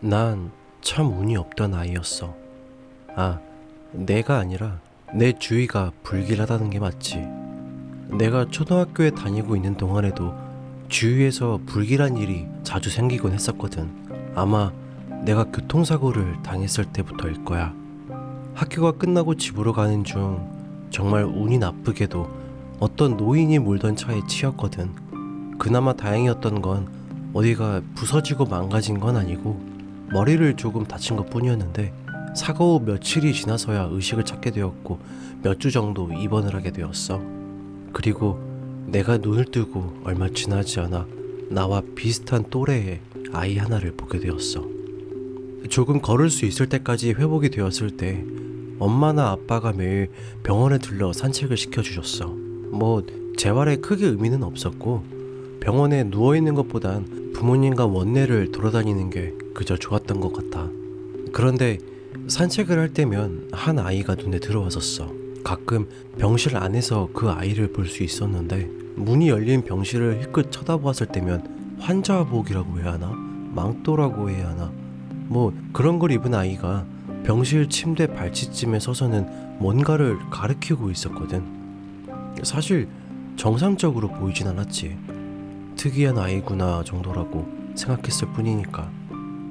난 참 운이 없던 아이였어. 아, 내가 아니라 내 주위가 불길하다는 게 맞지. 내가 초등학교에 다니고 있는 동안에도 주위에서 불길한 일이 자주 생기곤 했었거든. 아마 내가 교통사고를 당했을 때부터일 거야. 학교가 끝나고 집으로 가는 중 정말 운이 나쁘게도 어떤 노인이 몰던 차에 치였거든. 그나마 다행이었던 건 어디가 부서지고 망가진 건 아니고 머리를 조금 다친 것 뿐이었는데, 사고 후 며칠이 지나서야 의식을 찾게 되었고 몇 주 정도 입원을 하게 되었어. 그리고 내가 눈을 뜨고 얼마 지나지 않아 나와 비슷한 또래의 아이 하나를 보게 되었어. 조금 걸을 수 있을 때까지 회복이 되었을 때 엄마나 아빠가 매일 병원에 들러 산책을 시켜주셨어. 뭐 재활에 크게 의미는 없었고 병원에 누워있는 것보단 부모님과 원내를 돌아다니는 게 그저 좋았던 것 같아. 그런데 산책을 할 때면 한 아이가 눈에 들어왔었어. 가끔 병실 안에서 그 아이를 볼 수 있었는데, 문이 열린 병실을 힐끗 쳐다보았을 때면 환자복이라고 해야 하나? 망토라고 해야 하나? 뭐 그런 걸 입은 아이가 병실 침대 발치쯤에 서서는 뭔가를 가리키고 있었거든. 사실 정상적으로 보이진 않았지. 특이한 아이구나 정도라고 생각했을 뿐이니까.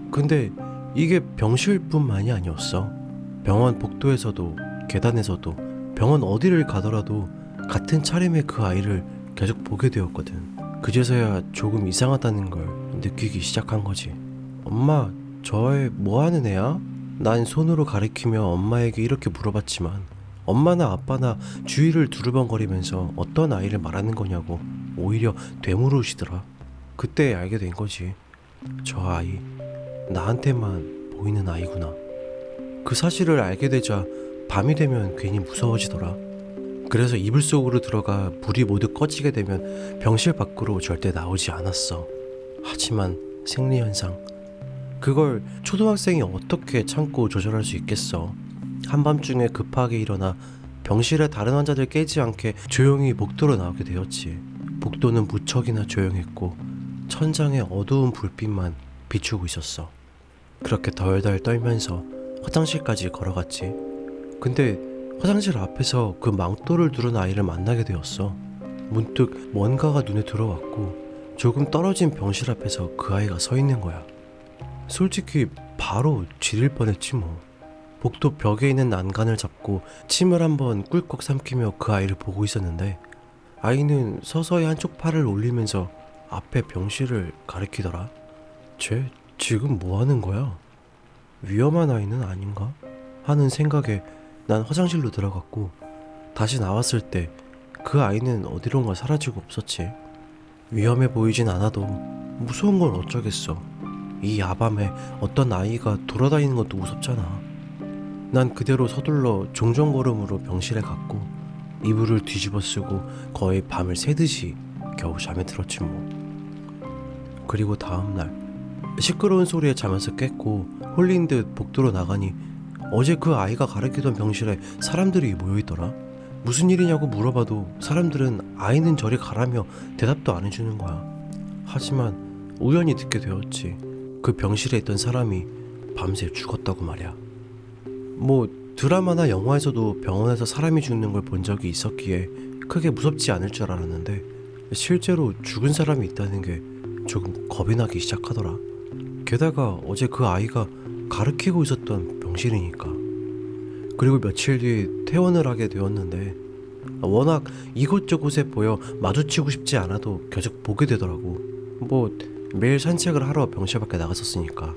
근데 이게 병실뿐만이 아니었어. 병원 복도에서도 계단에서도 병원 어디를 가더라도 같은 차림의 그 아이를 계속 보게 되었거든. 그제서야 조금 이상하다는 걸 느끼기 시작한 거지. 엄마, 저 애 뭐 하는 애야? 난 손으로 가리키며 엄마에게 이렇게 물어봤지만 엄마나 아빠나 주위를 두루번거리면서 어떤 아이를 말하는 거냐고 오히려 되물으시더라. 그때 알게 된 거지. 저 아이 나한테만 보이는 아이구나. 그 사실을 알게 되자 밤이 되면 괜히 무서워지더라. 그래서 이불 속으로 들어가 불이 모두 꺼지게 되면 병실 밖으로 절대 나오지 않았어. 하지만 생리현상, 그걸 초등학생이 어떻게 참고 조절할 수 있겠어. 한밤중에 급하게 일어나 병실에 다른 환자들 깨지 않게 조용히 복도로 나오게 되었지. 복도는 무척이나 조용했고 천장에 어두운 불빛만 비추고 있었어. 그렇게 덜덜 떨면서 화장실까지 걸어갔지. 근데 화장실 앞에서 그 망토를 두른 아이를 만나게 되었어. 문득 뭔가가 눈에 들어왔고 조금 떨어진 병실 앞에서 그 아이가 서 있는 거야. 솔직히 바로 지릴 뻔했지 뭐. 복도 벽에 있는 난간을 잡고 침을 한번 꿀꺽 삼키며 그 아이를 보고 있었는데, 아이는 서서히 한쪽 팔을 올리면서 앞에 병실을 가리키더라. 쟤 지금 뭐 하는 거야? 위험한 아이는 아닌가? 하는 생각에 난 화장실로 들어갔고, 다시 나왔을 때 그 아이는 어디론가 사라지고 없었지. 위험해 보이진 않아도 무서운 건 어쩌겠어. 이 야밤에 어떤 아이가 돌아다니는 것도 무섭잖아. 난 그대로 서둘러 종종걸음으로 병실에 갔고 이불을 뒤집어 쓰고 거의 밤을 새듯이 겨우 잠에 들었지 뭐. 그리고 다음날 시끄러운 소리에 잠에서 깼고 홀린 듯 복도로 나가니 어제 그 아이가 가르치던 병실에 사람들이 모여있더라. 무슨 일이냐고 물어봐도 사람들은 아이는 저리 가라며 대답도 안 해주는 거야. 하지만 우연히 듣게 되었지. 그 병실에 있던 사람이 밤새 죽었다고 말이야. 뭐 드라마나 영화에서도 병원에서 사람이 죽는 걸 본 적이 있었기에 크게 무섭지 않을 줄 알았는데, 실제로 죽은 사람이 있다는 게 조금 겁이 나기 시작하더라. 게다가 어제 그 아이가 가르치고 있었던 병실이니까. 그리고 며칠 뒤에 퇴원을 하게 되었는데, 워낙 이곳저곳에 보여 마주치고 싶지 않아도 계속 보게 되더라고. 뭐 매일 산책을 하러 병실 밖에 나갔었으니까.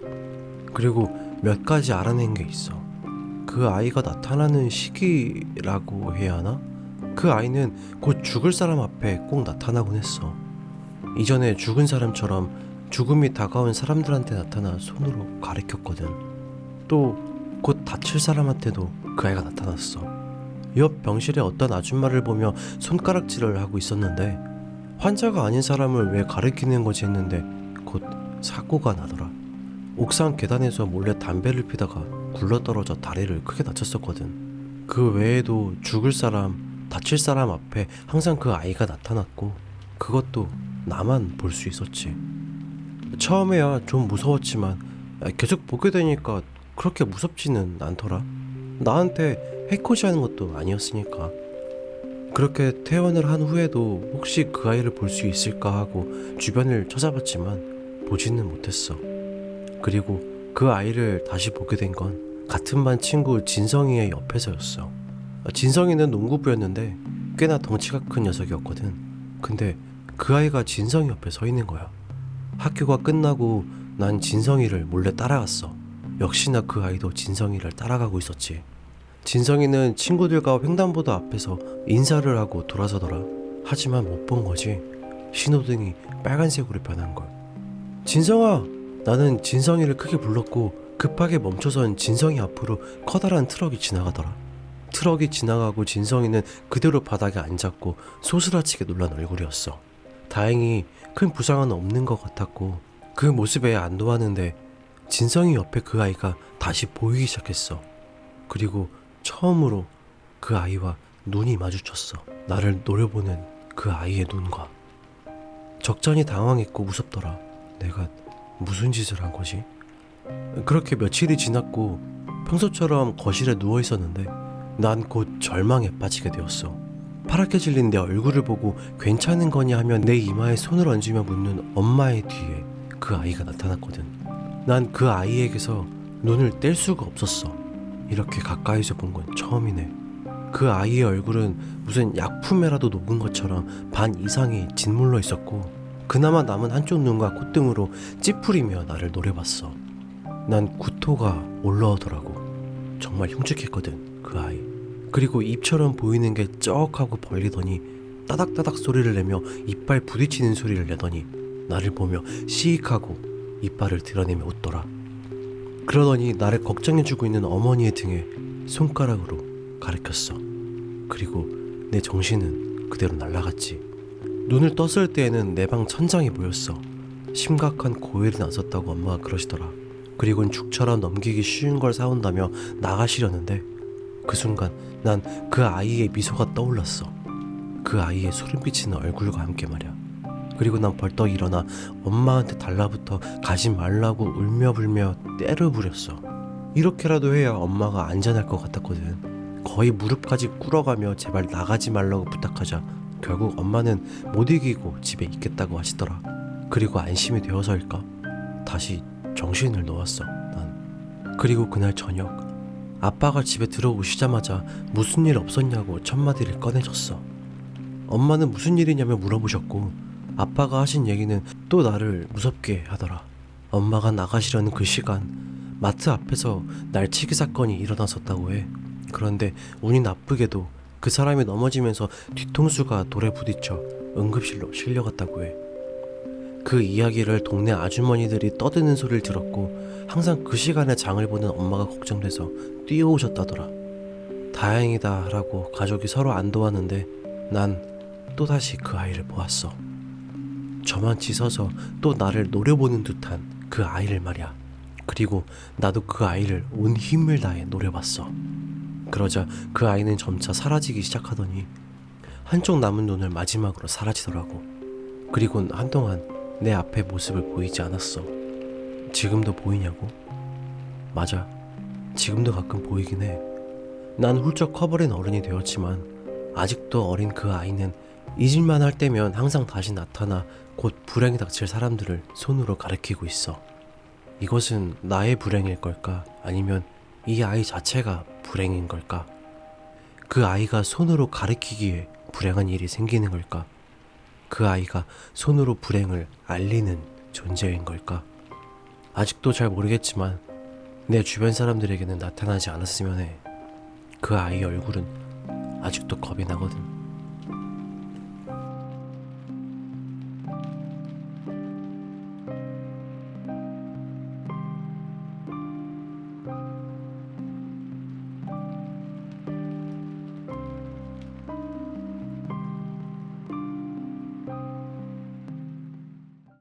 그리고 몇 가지 알아낸 게 있어. 그 아이가 나타나는 시기라고 해야 하나? 그 아이는 곧 죽을 사람 앞에 꼭 나타나곤 했어. 이전에 죽은 사람처럼 죽음이 다가온 사람들한테 나타나 손으로 가리켰거든. 또 곧 다칠 사람한테도 그 아이가 나타났어. 옆 병실에 어떤 아줌마를 보며 손가락질을 하고 있었는데, 환자가 아닌 사람을 왜 가리키는 거지 했는데 곧 사고가 나더라. 옥상 계단에서 몰래 담배를 피다가 굴러떨어져 다리를 크게 다쳤었거든. 그 외에도 죽을 사람, 다칠 사람 앞에 항상 그 아이가 나타났고 그것도 나만 볼 수 있었지. 처음에야 좀 무서웠지만 계속 보게 되니까 그렇게 무섭지는 않더라. 나한테 해코지하는 것도 아니었으니까. 그렇게 퇴원을 한 후에도 혹시 그 아이를 볼 수 있을까 하고 주변을 찾아봤지만 보지는 못했어. 그리고 그 아이를 다시 보게 된 건 같은 반 친구 진성이의 옆에서였어. 진성이는 농구부였는데 꽤나 덩치가 큰 녀석이었거든. 근데 그 아이가 진성이 옆에 서 있는 거야. 학교가 끝나고 난 진성이를 몰래 따라갔어. 역시나 그 아이도 진성이를 따라가고 있었지. 진성이는 친구들과 횡단보도 앞에서 인사를 하고 돌아서더라. 하지만 못 본 거지. 신호등이 빨간색으로 변한 걸. 진성아! 나는 진성이를 크게 불렀고 급하게 멈춰선 진성이 앞으로 커다란 트럭이 지나가더라. 트럭이 지나가고 진성이는 그대로 바닥에 앉았고 소스라치게 놀란 얼굴이었어. 다행히 큰 부상은 없는 것 같았고 그 모습에 안도하는데 진성이 옆에 그 아이가 다시 보이기 시작했어. 그리고 처음으로 그 아이와 눈이 마주쳤어. 나를 노려보는 그 아이의 눈과. 적잖이 당황했고 무섭더라. 내가 무슨 짓을 한 거지? 그렇게 며칠이 지났고 평소처럼 거실에 누워 있었는데 난 곧 절망에 빠지게 되었어. 파랗게 질린 내 얼굴을 보고 괜찮은 거냐 하며 내 이마에 손을 얹으며 묻는 엄마의 뒤에 그 아이가 나타났거든. 난 그 아이에게서 눈을 뗄 수가 없었어. 이렇게 가까이서 본 건 처음이네. 그 아이의 얼굴은 무슨 약품에라도 녹은 것처럼 반 이상이 짓물러 있었고 그나마 남은 한쪽 눈과 콧등으로 찌푸리며 나를 노려봤어. 난 구토가 올라오더라고. 정말 흉측했거든 그 아이. 그리고 입처럼 보이는 게 쩍하고 벌리더니 따닥따닥 소리를 내며 이빨 부딪히는 소리를 내더니 나를 보며 시익하고 이빨을 드러내며 웃더라. 그러더니 나를 걱정해주고 있는 어머니의 등에 손가락으로 가리켰어. 그리고 내 정신은 그대로 날아갔지. 눈을 떴을 때에는 내 방 천장이 보였어. 심각한 고열이 났었다고 엄마가 그러시더라. 그리고는 죽처럼 넘기기 쉬운 걸 사온다며 나가시려는데 그 순간 난 그 아이의 미소가 떠올랐어. 그 아이의 소름 끼치는 얼굴과 함께 말이야. 그리고 난 벌떡 일어나 엄마한테 달라붙어 가지 말라고 울며불며 떼를 부렸어. 이렇게라도 해야 엄마가 안전할 것 같았거든. 거의 무릎까지 꿇어가며 제발 나가지 말라고 부탁하자 결국 엄마는 못 이기고 집에 있겠다고 하시더라. 그리고 안심이 되어서일까 다시 정신을 놓았어 난. 그리고 그날 저녁 아빠가 집에 들어오시자마자 무슨 일 없었냐고 첫마디를 꺼내줬어. 엄마는 무슨 일이냐며 물어보셨고 아빠가 하신 얘기는 또 나를 무섭게 하더라. 엄마가 나가시려는 그 시간 마트 앞에서 날치기 사건이 일어났었다고 해. 그런데 운이 나쁘게도 그 사람이 넘어지면서 뒤통수가 돌에 부딪혀 응급실로 실려갔다고 해. 그 이야기를 동네 아주머니들이 떠드는 소리를 들었고 항상 그 시간에 장을 보는 엄마가 걱정돼서 뛰어오셨다더라. 다행이다 라고 가족이 서로 안도하는데 난 또다시 그 아이를 보았어. 저만치 서서 또 나를 노려보는 듯한 그 아이를 말이야. 그리고 나도 그 아이를 온 힘을 다해 노려봤어. 그러자 그 아이는 점차 사라지기 시작하더니 한쪽 남은 눈을 마지막으로 사라지더라고. 그리곤 한동안 내 앞에 모습을 보이지 않았어. 지금도 보이냐고? 맞아. 지금도 가끔 보이긴 해. 난 훌쩍 커버린 어른이 되었지만 아직도 어린 그 아이는 잊을만 할 때면 항상 다시 나타나 곧 불행이 닥칠 사람들을 손으로 가리키고 있어. 이것은 나의 불행일 걸까? 아니면 이 아이 자체가 불행인 걸까? 그 아이가 손으로 가리키기에 불행한 일이 생기는 걸까? 그 아이가 손으로 불행을 알리는 존재인 걸까? 아직도 잘 모르겠지만 내 주변 사람들에게는 나타나지 않았으면 해. 그 아이의 얼굴은 아직도 겁이 나거든.